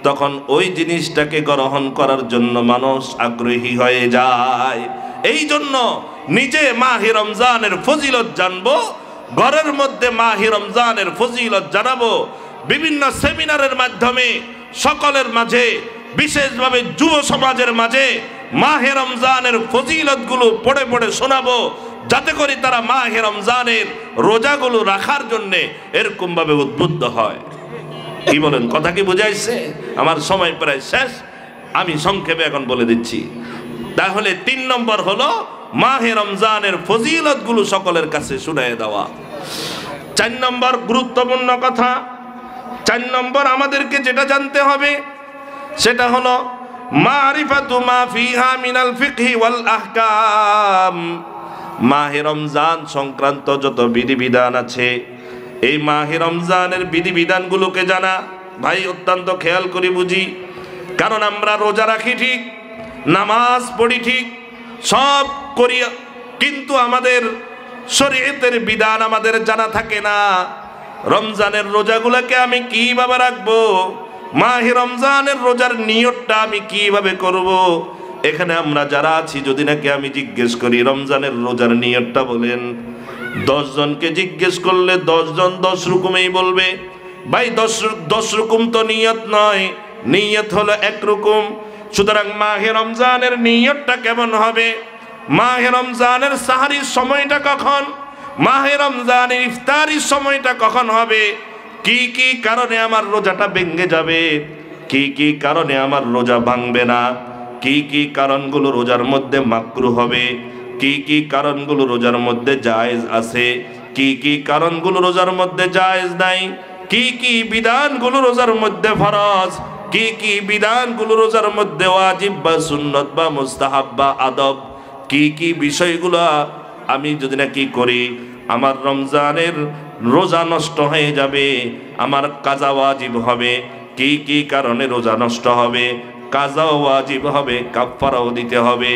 তখন ওই জিনিসটাকে গ্রহণ করার জন্য মানুষ আগ্রহী হয়ে যায়। এই জন্য নিজে মাহে রমজানের ফজিলত জানবো, ঘরের মধ্যে মাহে রমজানের ফজিলত জানাবো, বিভিন্ন সেমিনারের মাধ্যমে সকলের মাঝে, বিশেষভাবে যুব সমাজের মাঝে মাহে রমজানের ফজিলতগুলো পড়ে পড়ে শোনাবো, যাতে করে তারা মাহে রমজানের রোজাগুলো রাখার জন্য এরকম ভাবে উদ্বুদ্ধ হয়। কি বলেন? কথা কি বুঝাইছে? আমার সময় প্রায় শেষ, আমি সংক্ষেপে এখন বলে দিচ্ছি। তাহলে 3 নম্বর হলো মাহে রমজানের ফজিলতগুলো সকলের কাছে শুনিয়ে দেওয়া। 4 নম্বর গুরুত্বপূর্ণ কথা, 4 নম্বর আমাদেরকে যেটা জানতে হবে সেটা হলো মারিফাতু মা ফিহা মিনাল ফিকহি ওয়াল আহকাম। মাহে রমজান সংক্রান্ত যত বিধিবিধান আছে, এই মাহে রমজানের বিধিবিধানগুলোকে জানা ভাই অত্যন্ত খেয়াল করে বুঝি। কারণ আমরা রোজা রাখি ঠিক, নামাজ পড়ি ঠিক, সব করি, কিন্তু আমাদের শরীয়তের বিধান আমাদের জানা থাকে না। রমজানের রোজাগুলোকে আমি কিভাবে রাখবো, মাহে রমজানের রোজার নিয়তটা আমি কিভাবে করব। এখানে আমরা যারা আছি যদি নাকি আমি জিজ্ঞেস করি রমজানের রোজার নিয়তটা বলেন, 10 জনকে জিজ্ঞেস করলে 10 জন 10 রকমেই বলবে। ভাই 10 রকম তো নিয়ত নয়, নিয়ত হলো 1 রকম। সুতরাং মাহে রমজানের নিয়তটা কেমন হবে, মাহে রমজানের সাহারির সময়টা কখন, মাহে রমজানের ইফতারির সময়টা কখন হবে, কি কি কারণে আমার রোজাটা ভেঙে যাবে, কি কি কারণে আমার রোজা ভাঙবে না, কি কি কারণগুলো রোজার মধ্যে মাকরুহ হবে, কি কি কারণগুলো রোজার মধ্যে জায়েজ আছে, কি কি কারণগুলো রোজার মধ্যে জায়েজ নাই, কি কি বিধানগুলো রোজার মধ্যে ফরজ, কি কি বিধানগুলো রোজার মধ্যে ওয়াজিব বা সুন্নত বা মুস্তাহাব বা আদব, কি কি বিষয়গুলো আমি যদি না কি করি, আমার রমজানের রোজা নষ্ট হয়ে যাবে, আমার কাজা ওয়াজিব হবে। কি কি কারণে রোজা নষ্ট হবে? কাজাও ওয়াজিব হবে, কাফারাও দিতে হবে।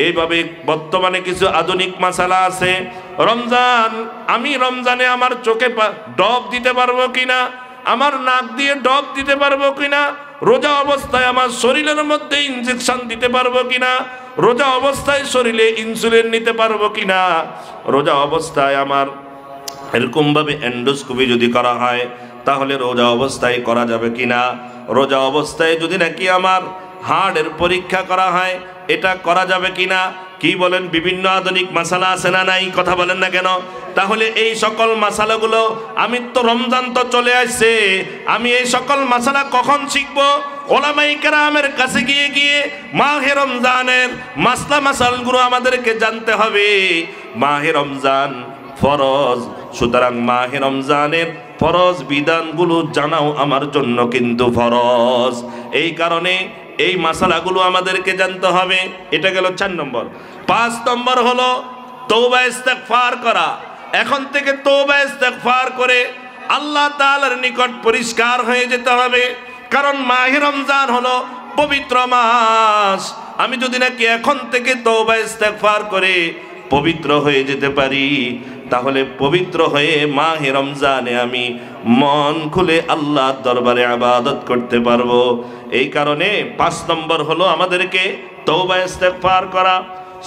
এইভাবে বর্তমানে কিছু আধুনিক মাসালা আছে। রমজান, আমি রমজানে আমার চোখে ডব দিতে পারবো কিনা, আমার নাক দিয়ে ডব দিতে পারবো কিনা, রোজা অবস্থায় আমার শরীরের মধ্যে ইনজেকশন দিতে পারবো কিনা, রোজা অবস্থায় শরীরে ইনসুলিন নিতে পারবো কিনা, রোজা অবস্থায় আমার এরকমভাবে এন্ডোস্কোপি যদি করা হয় তাহলে রোজা অবস্থায় করা যাবে কিনা, রোজা অবস্থায় যদি নাকি আমার হার্টের পরীক্ষা করা হয় এটা করা যাবে কিনা। কি বলেন? বিভিন্ন আধুনিক মাসালা আছে না নাই? কথা বলেন না কেন? তাহলে এই সকল মাসালাগুলো, আমি তো রমজান তো চলে আসছে, আমি এই সকল মাসালা কখন শিখবো? ওলামাই কেরামের কাছে গিয়ে গিয়ে মাহে রমজানের মাসলা মাসালগুলো আমাদেরকে জানতে হবে। মাহে রমজান ফরজ, সুতরাং মাহে রমজানের ফরজ বিধানগুলো জানাও আমার জন্য কিন্তু ফরজ। এই কারণে এই মাসালাগুলো আমাদেরকে জানতে হবে। এটা গেল 4 নম্বর। 5 নম্বর হলো তওবা ইস্তেগফার করা। এখন থেকে তওবা ইস্তেগফার করে আল্লাহ তাআলার নিকট পরিষ্কার হয়ে যেতে হবে। কারণ মাহে রমজান হলো পবিত্র মাস। আমি যদি নাকি এখন থেকে তওবা ইস্তেগফার করে পবিত্র হয়ে যেতে পারি, তাহলে পবিত্র হয়ে মাহে রমজানে আমি মন খুলে আল্লাহর দরবারে ইবাদত করতে পারবো। এই কারণে 5 নম্বর হলো আমাদেরকে তওবা ইস্তেগফার করা।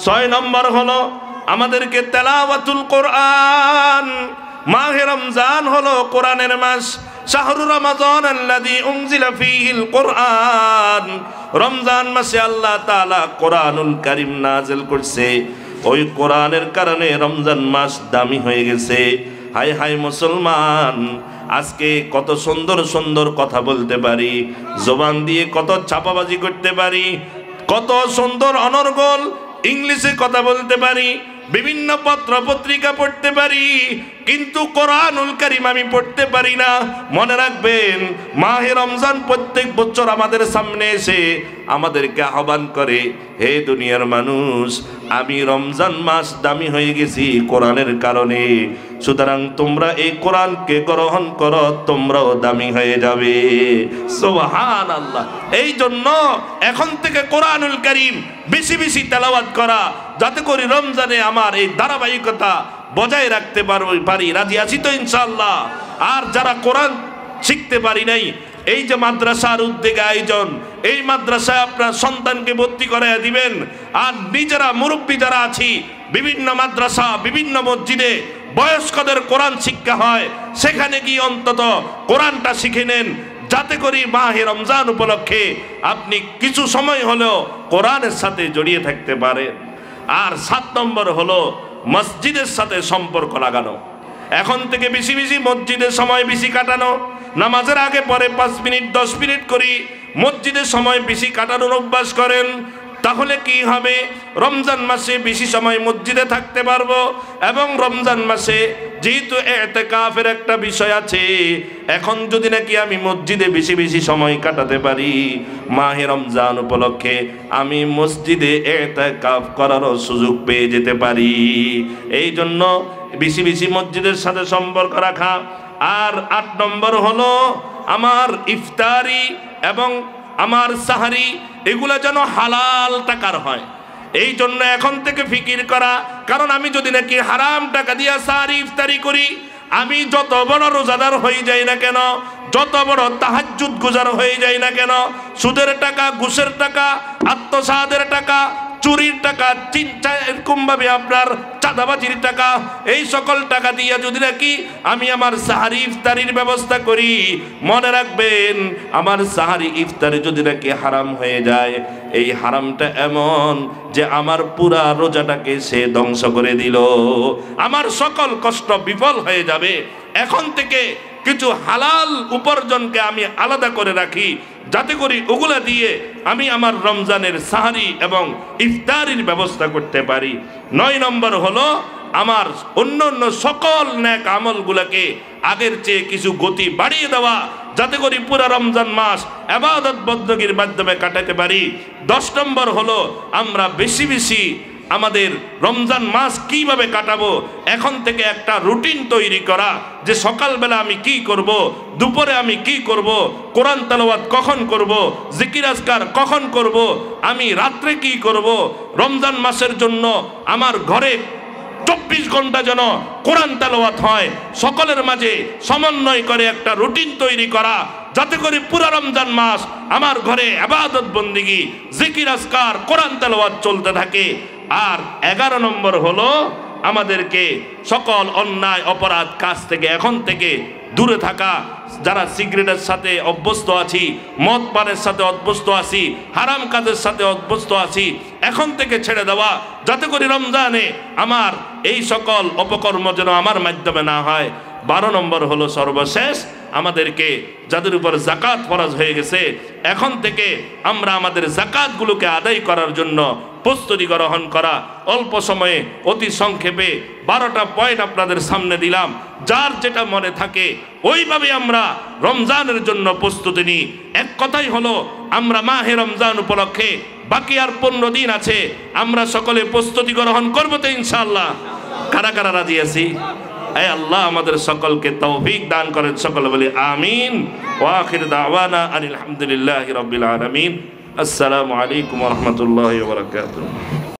6 নম্বর হলো আমাদেরকে তেলাওয়াতুল কোরআন। মাহে রমজান হলো কোরআনের মাস। শাহরু রমাদান আল্লাযী উনজিলা ফীহিল কোরআন। রমজান মাসে আল্লাহ তাআলা কোরআনুল কারীম নাযিল করছে। ওই কোরআনের কারণে রমজান মাস দামি হয়ে গেছে। হায় হায় মুসলমান, আজকে কত সুন্দর সুন্দর কথা বলতে পারি, জবান দিয়ে কত ছাপাবাজি করতে পারি, কত সুন্দর অনর্গল ইংলিশে কথা বলতে পারি, বিভিন্ন পত্র পত্রিকা পড়তে পারি, কিন্তু কোরআনুল কারীম আমি পড়তে পারি না। মনে রাখবেন, মাহে রমজান প্রত্যেক বছর আমাদের সামনে এসে আমাদেরকে আহ্বান করে, হে দুনিয়ার মানুষ, আমি রমজান মাস দামি হয়ে গেছি কোরআনের কারণে, সুতরাং তোমরা এই কোরআনকে গ্রহণ করো, তোমরাও দামি হয়ে যাবে। সুবহানাল্লাহ। এই জন্য এখন থেকে কোরআনুল কারীম বেশি বেশি তেলাওয়াত করা, যাতে করে রমজানে আমার এই ধারাবাহিকতা বজায় রাখতে পারি। রাজি আছি তো ইনশাআল্লাহ? আর যারা কোরআন শিখতে পারি নাই, এই যে মাদ্রাসার উদ্যোগে আয়োজন, এই মাদ্রাসায় আপনার সন্তানকে ভর্তি করাইয়া দিবেন। আর নিজেরা মুরব্বী যারা আছি, বিভিন্ন মাদ্রাসা বিভিন্ন মসজিদে বয়স্কদের কোরআন শিক্ষা হয়, সেখানে গিয়ে অন্তত কোরআনটা শিখে নেন, যাতে করে মাহে রমজান উপলক্ষে আপনি কিছু সময় হলেও কোরআনের সাথে জড়িয়ে থাকতে পারেন। আর 7 নম্বর হলো মসজিদের সাথে সম্পর্ক লাগানো। এখন থেকে বেশি বেশি মসজিদের সময় বেশি কাটানো, নামাজের আগে পরে 5 মিনিট 10 মিনিট করি মসজিদের সময় বেশি কাটানোর অভ্যাস করেন। তাহলে কি হবে? রমজান মাসে বেশি সময় মসজিদে থাকতে পারবো। এবং রমজান মাসে যেহেতু ইতিকাফের একটা বিষয় আছে, এখন যদি নাকি আমি মসজিদে বেশি বেশি সময় কাটাতে পারি, মাহে রমজান উপলক্ষে আমি মসজিদে ইতিকাফ করারও সুযোগ পেয়ে যেতে পারি। এই জন্য বেশি বেশি মসজিদের সাথে সম্পর্ক রাখা। আর 8 নম্বর হলো আমার ইফতারি এবং আমার সাহারি, এগুলা যেন হালাল টাকার হয়। এই জন্য এখন থেকে ফিকির করা, কারণ আমি যদি নাকি হারাম টাকা দিয়া সাহারি ইফতারি করি, আমি যত বড় রোজাদার হয়ে যাই না কেন, যত বড় তাহাজ্জুদ গুজার হয়ে যাই না কেন, সুদের টাকা, ঘুষের টাকা, আত্মসাদের টাকা, চুরির টাকা, এরকম ভাবে আপনার চাঁদাবাজির টাকা, এই সকল টাকা দিয়ে যদি নাকি আমি আমার সাহারি ইফতারির ব্যবস্থা করি, মনে রাখবেন আমার সাহারি ইফতারি যদি নাকি হারাম হয়ে যায়, এই হারামটা এমন যে আমার পুরা রোজাটাকে সে ধ্বংস করে দিল, আমার সকল কষ্ট বিফল হয়ে যাবে। এখন থেকে কিছু হালাল উপার্জনকে আমি আলাদা করে রাখি, যাতে করি ওগুলা দিয়ে আমি আমার রমজানের সাহারি এবং ইফতারির ব্যবস্থা করতে পারি। 9 নম্বর হলো আমার অন্য অন্য সকল নেক আমলগুলোকে আগের চেয়ে কিছু গতি বাড়িয়ে দেওয়া, যাতে করে পুরো রমজান মাস ইবাদত বন্দগির মাধ্যমে কাটাতে পারি। 10 নম্বর হলো আমরা বেশি বেশি আমাদের রমজান মাস কিভাবে কাটাবো, এখন থেকে একটা রুটিন তৈরি করা, যে সকালবেলা আমি কি করব, দুপুরে আমি কি করব, কোরআন তেলাওয়াত কখন করব, জিকির আজকার কখন করব, আমি রাত্রে কি করব। রমজান মাসের জন্য আমার ঘরে 24 ঘন্টা যেন কোরআন তেলাওয়াত হয়, সকলের মাঝে সমন্বয় করে একটা রুটিন তৈরি করা, যাতে করে পুরো রমজান মাস আমার ঘরে ইবাদত বন্দেগী, জিকির আজকার, কোরআন তেলাওয়াত চলতে থাকে। আর 11 নম্বর হলো আমাদেরকে সকল অন্যায় অপরাধ কাজ থেকে এখন থেকে দূরে থাকা। যারা সিগারেটের সাথে অভ্যস্ত আছি, মদ পানের সাথে অভ্যস্ত আছি, হারাম কাজের সাথে অভ্যস্ত আছি, এখন থেকে ছেড়ে দেওয়া, যাতে করে রমজানে আমার এই সকল অপকর্ম যেন আমার মাধ্যমে না হয়। 12 নম্বর হলো সর্বশেষ, আমাদেরকে যাদের উপর যাকাত ফরজ হয়ে গেছে, এখন থেকে আমরা আমাদের যাকাতগুলোকে আদায় করার জন্য প্রস্তুতি গ্রহণ করা। অল্প সময়ে অতি সংক্ষেপে 12টা পয়েন্ট আপনাদের সামনে দিলাম, যার যেটা মনে থাকে ওইভাবে আমরা রমজানের জন্য প্রস্তুতি নিই। এক কথাই হলো, আমরা মাহে রমজান উপলক্ষে বাকি আর 15 দিন আছে, আমরা সকলে প্রস্তুতি গ্রহণ করবো তো ইনশাআল্লাহ? কারা কারা রাজি আছি? এই আল্লাহ আমাদের সকলকে তৌফিক দান করেন, সকলে বলি আমিন। ওয়া আখির দাওয়ানা আলহামদুলিল্লাহি রাব্বিল আলামিন। আসসালামু আলাইকুম ওয়া রাহমাতুল্লাহি ওয়া বারাকাতুহু।